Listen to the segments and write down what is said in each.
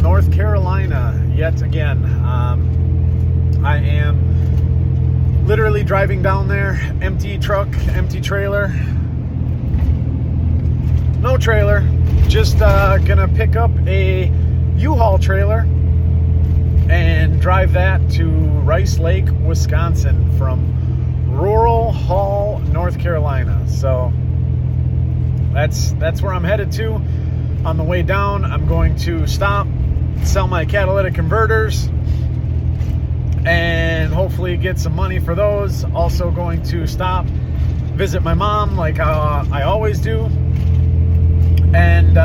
North Carolina yet again. I am literally driving down there, empty truck, empty trailer. No trailer, just gonna pick up a U-Haul trailer and drive that to Rice Lake, Wisconsin from Rural Hall, North Carolina. So that's where I'm headed to. On the way down, I'm going to stop, sell my catalytic converters, and hopefully get some money for those. Also going to stop, visit my mom like I always do, and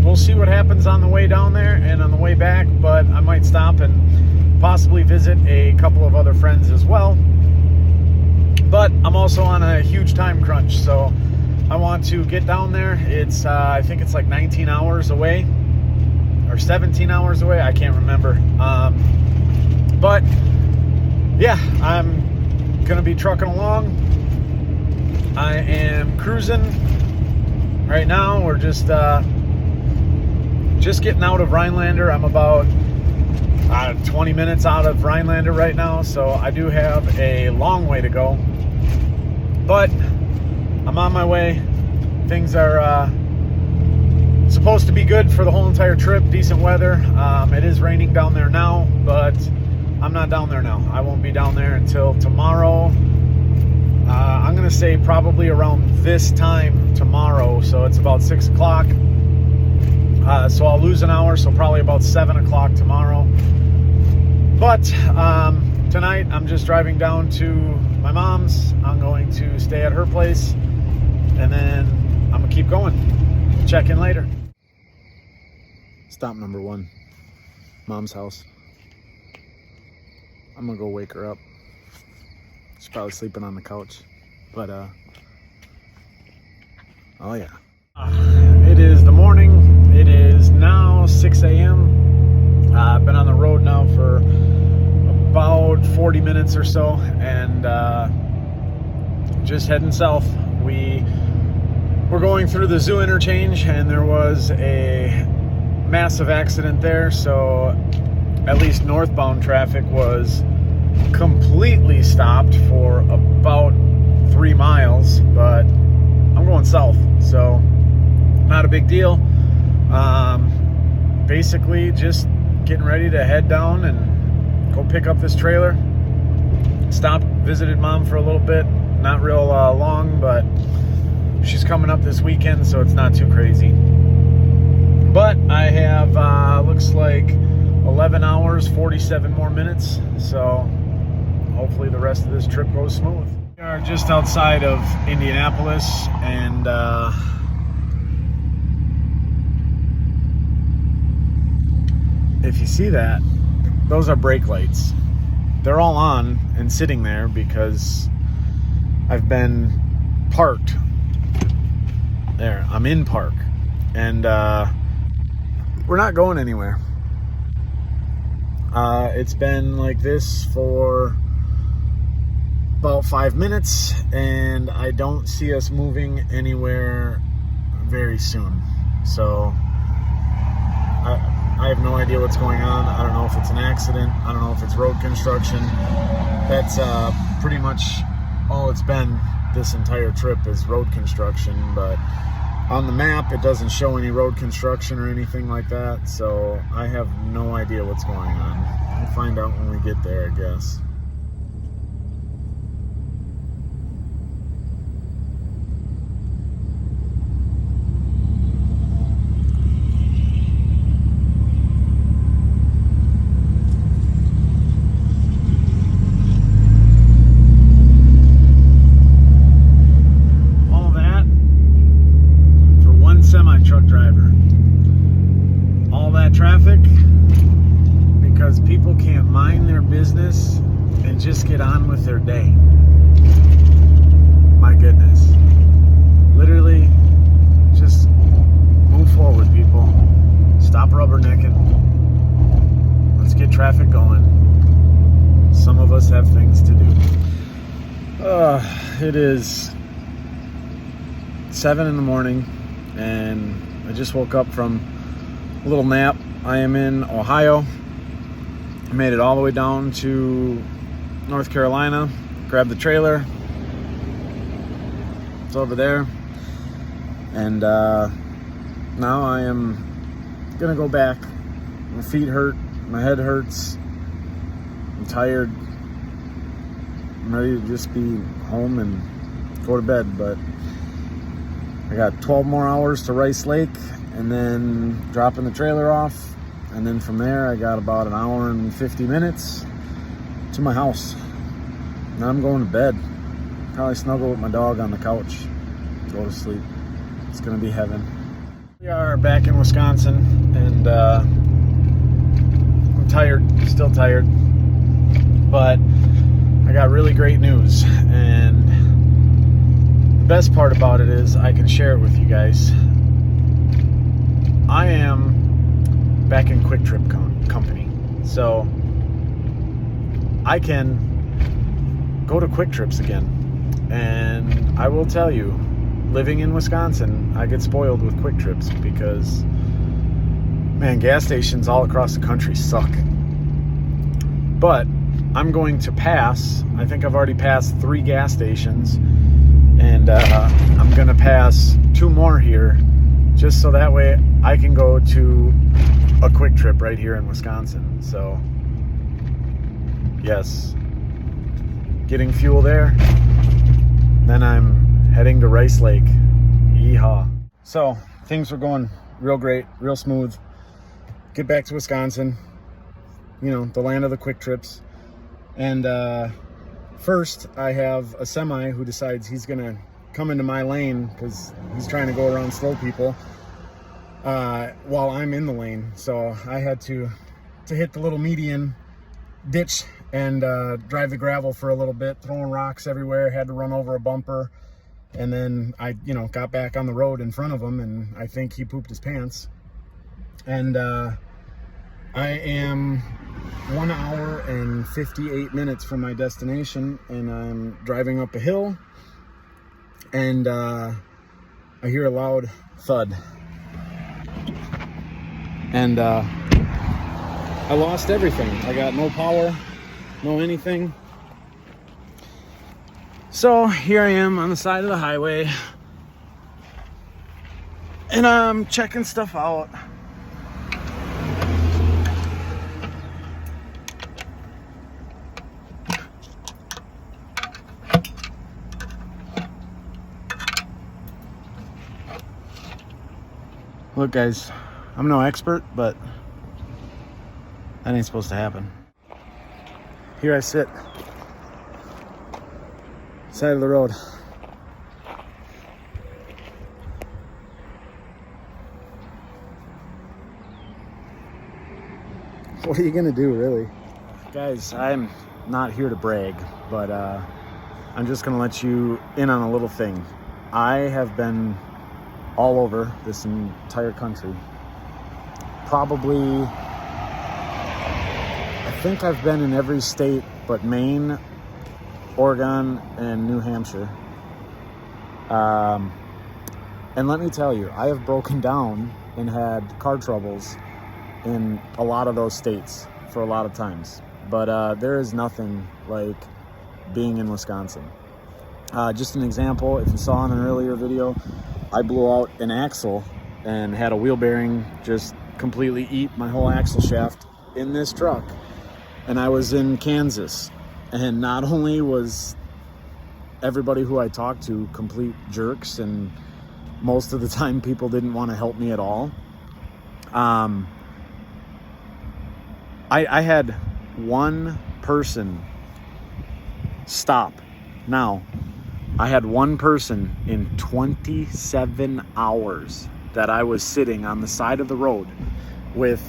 we'll see what happens on the way down there and on the way back, but I might stop and possibly visit a couple of other friends as well. But I'm also on a huge time crunch, so I want to get down there. It's I think it's like 19 hours away or 17 hours away, I can't remember. But yeah, I'm gonna be trucking along. I am cruising right now. We're just getting out of Rhinelander. I'm about 20 minutes out of Rhinelander right now, so I do have a long way to go, but I'm on my way. Things are supposed to be good for the whole entire trip. Decent weather. It is raining down there now, but I'm not down there now. I won't be down there until tomorrow. I'm gonna say probably around this time tomorrow, so it's about 6 o'clock. So I'll lose an hour, so probably about 7 o'clock tomorrow. But tonight I'm just driving down to my mom's. I'm going to stay at her place, and then I'm gonna keep going. Check in later. Stop number 1, mom's house. I'm gonna go wake her up. She's probably sleeping on the couch, but oh yeah. It is the morning. It is now 6 a.m. I've been on the road now for about 40 minutes or so, and just heading south. We're going through the zoo interchange, and there was a massive accident there, so at least northbound traffic was completely stopped for about 3 miles, but I'm going south, so not a big deal. Basically just getting ready to head down and go pick up this trailer. Stopped, visited mom for a little bit, not real long, but she's coming up this weekend, so it's not too crazy. But I have looks like 11 hours 47 more minutes, so hopefully the rest of this trip goes smooth. We are just outside of Indianapolis, and if you see that, those are brake lights. They're all on and sitting there because I've been parked there. I'm in park, and we're not going anywhere. It's been like this for about 5 minutes, and I don't see us moving anywhere very soon. So I have no idea what's going on. I don't know if it's an accident. I don't know if it's road construction. That's pretty much all it's been this entire trip is road construction, but on the map it doesn't show any road construction or anything like that, so I have no idea what's going on. We'll find out when we get there, I guess. Semi-truck driver. All that traffic because people can't mind their business and just get on with their day. My goodness. Literally, just move forward, people. Stop rubbernecking. Let's get traffic going. Some of us have things to do. It is 7 in the morning. And I just woke up from a little nap. I am in Ohio. I made it all the way down to North Carolina, grabbed the trailer. It's over there. And now I am gonna go back. My feet hurt, my head hurts, I'm tired. I'm ready to just be home and go to bed, but I got 12 more hours to Rice Lake and then dropping the trailer off. And then from there, I got about an hour and 50 minutes to my house. Now I'm going to bed. Probably snuggle with my dog on the couch, go to sleep. It's gonna be heaven. We are back in Wisconsin, and I'm tired, still tired, but I got really great news, and the best part about it is I can share it with you guys. I am back in Quick Trip company, so I can go to Quick Trips again. And I will tell you, living in Wisconsin, I get spoiled with Quick Trips because, man, gas stations all across the country suck. But I'm going to pass, I think I've already passed 3 gas stations, and I'm gonna pass 2 more here, just so that way I can go to a Quick Trip right here in Wisconsin. So yes, getting fuel there, then I'm heading to Rice Lake. Yeehaw. So things were going real great, real smooth. Get back to Wisconsin, you know, the land of the Quick Trips. And first I have a semi who decides he's gonna come into my lane because he's trying to go around slow people while I'm in the lane. So I had to hit the little median ditch and drive the gravel for a little bit, throwing rocks everywhere. Had to run over a bumper, and then I, got back on the road in front of him, and I think he pooped his pants. And I am 1 hour and 58 minutes from my destination, and I'm driving up a hill, and I hear a loud thud, and I lost everything. I got no power, no anything. So here I am on the side of the highway, and I'm checking stuff out. Look, guys, I'm no expert, but that ain't supposed to happen. Here I sit, side of the road. What are you gonna do, really? Guys, I'm not here to brag, but I'm just gonna let you in on a little thing. I have been all over this entire country. Probably, I think I've been in every state but Maine, Oregon, and New Hampshire. And let me tell you, I have broken down and had car troubles in a lot of those states for a lot of times. But there is nothing like being in Wisconsin. Just an example, if you saw in an earlier video, I blew out an axle and had a wheel bearing just completely eat my whole axle shaft in this truck. And I was in Kansas, and not only was everybody who I talked to complete jerks, and most of the time people didn't want to help me at all. I had one person stop. Now, I had one person in 27 hours that I was sitting on the side of the road with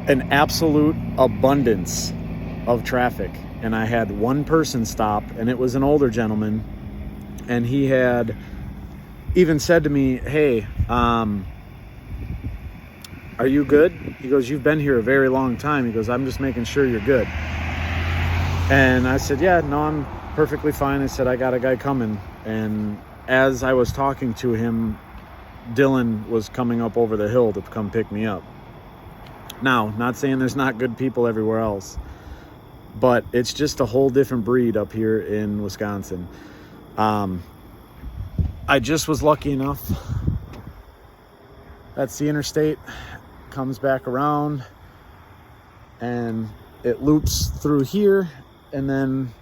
an absolute abundance of traffic. And I had one person stop, and it was an older gentleman. And he had even said to me, "Hey, are you good?" He goes, "You've been here a very long time." He goes, "I'm just making sure you're good." And I said, "Yeah, no, I'm perfectly fine." I said, "I got a guy coming." And as I was talking to him, Dylan was coming up over the hill to come pick me up. Now, not saying there's not good people everywhere else, but it's just a whole different breed up here in Wisconsin. I just was lucky enough. That's the interstate, comes back around, and it loops through here, and then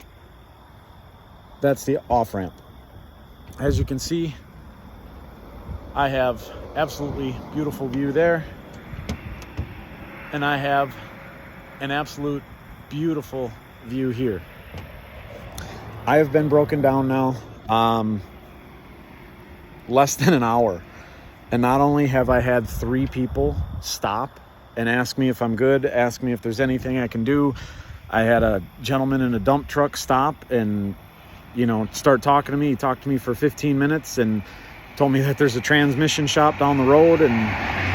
that's the off-ramp. As you can see, I have absolutely beautiful view there, and I have an absolute beautiful view here. I have been broken down now less than an hour, and not only have I had 3 people stop and ask me if I'm good, ask me if there's anything I can do. I had a gentleman in a dump truck stop and, you know, start talking to me. He talked to me for 15 minutes and told me that there's a transmission shop down the road, and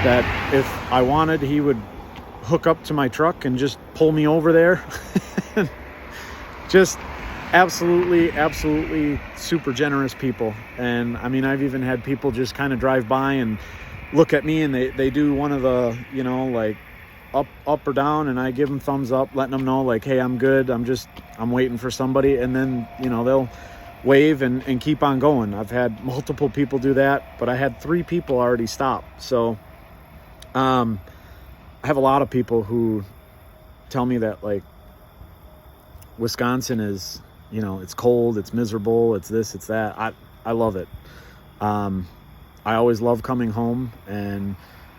that if I wanted, he would hook up to my truck and just pull me over there. Just absolutely super generous people. And I mean, I've even had people just kind of drive by and look at me, and they do one of the, you know, like up or down, and I give them thumbs up, letting them know like, hey, I'm good, I'm waiting for somebody. And then, you know, they'll wave and keep on going. I've had multiple people do that, but I had 3 people already stop. So I have a lot of people who tell me that, like, Wisconsin is, you know, it's cold, it's miserable, it's this, it's that. I love it. I always love coming home, and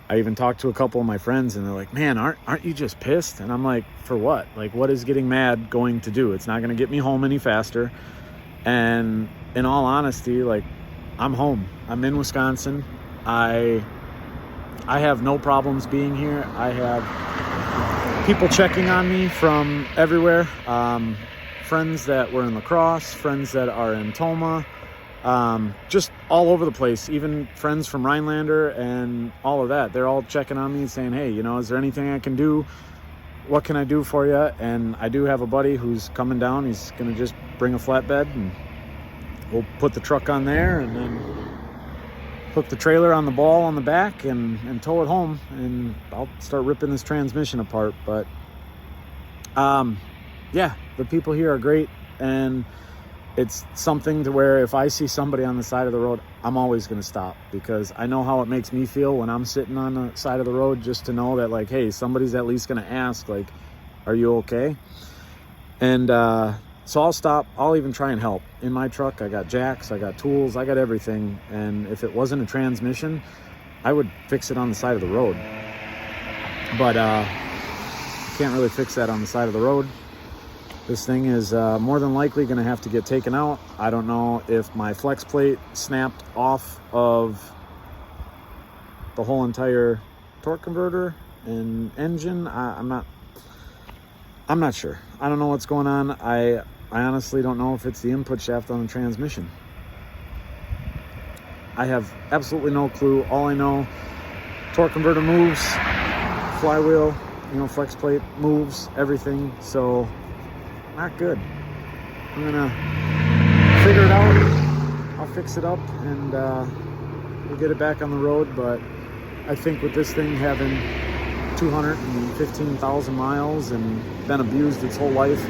I even talked to a couple of my friends, and they're like, man, aren't you just pissed? And I'm like, for what? Like, what is getting mad going to do? It's not going to get me home any faster. And in all honesty, like, I'm home. I'm in Wisconsin. I have no problems being here. I have people checking on me from everywhere. Friends that were in lacrosse, friends that are in Toma, just all over the place. Even friends from Rhinelander and all of that. They're all checking on me and saying, hey, you know, is there anything I can do? What can I do for you? And I do have a buddy who's coming down. He's going to just bring a flatbed, and we'll put the truck on there, and then hook the trailer on the ball on the back and tow it home, and I'll start ripping this transmission apart. But yeah, the people here are great, and it's something to where if I see somebody on the side of the road, I'm always going to stop, because I know how it makes me feel when I'm sitting on the side of the road, just to know that, like, hey, somebody's at least going to ask, like, are you okay? And so I'll stop. I'll even try and help. In my truck, I got jacks, I got tools, I got everything. And if it wasn't a transmission, I would fix it on the side of the road. But can't really fix that on the side of the road. This thing is more than likely going to have to get taken out. I don't know if my flex plate snapped off of the whole entire torque converter and engine. I'm not sure. I don't know what's going on. I honestly don't know if it's the input shaft on the transmission. I have absolutely no clue. All I know, torque converter moves, flywheel, you know, flex plate moves, everything. So not good. I'm gonna figure it out. I'll fix it up, and we'll get it back on the road. But I think with this thing having 215,000 miles and been abused its whole life,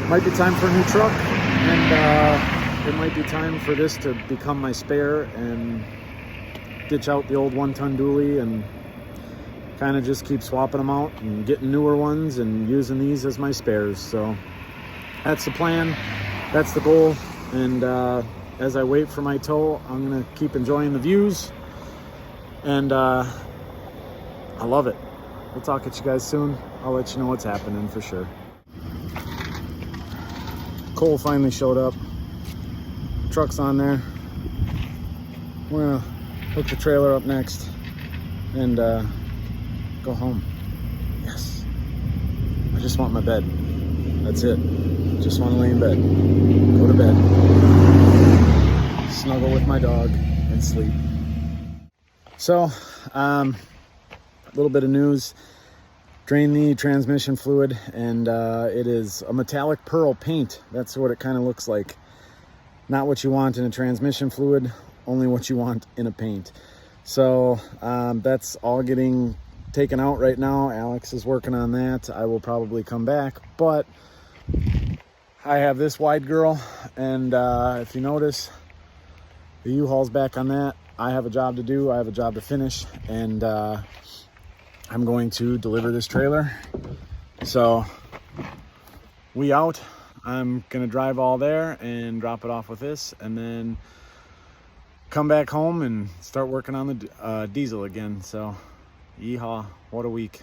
might be time for a new truck, and it might be time for this to become my spare and ditch out the old 1-ton dually and kind of just keep swapping them out and getting newer ones and using these as my spares. So that's the plan, that's the goal. And as I wait for my tow, I'm gonna keep enjoying the views, and I love it. We'll talk at you guys soon. I'll let you know what's happening for sure. Cole finally showed up. Truck's on there. We're gonna hook the trailer up next and go home. Yes. I just want my bed. That's it. Just want to lay in bed. Go to bed. Snuggle with my dog and sleep. So, a little bit of news. Drain the transmission fluid, and it is a metallic pearl paint. That's what it kind of looks like. Not what you want in a transmission fluid. only what you want in a paint. So that's all getting taken out right now. Alex is working on that. I will probably come back, but I have this wide girl, and if you notice, the U-Haul's back on that. I have a job to do. I have a job to finish, and I'm going to deliver this trailer. So we out. I'm gonna drive all there and drop it off with this, and then come back home and start working on the diesel again. So yeehaw, what a week.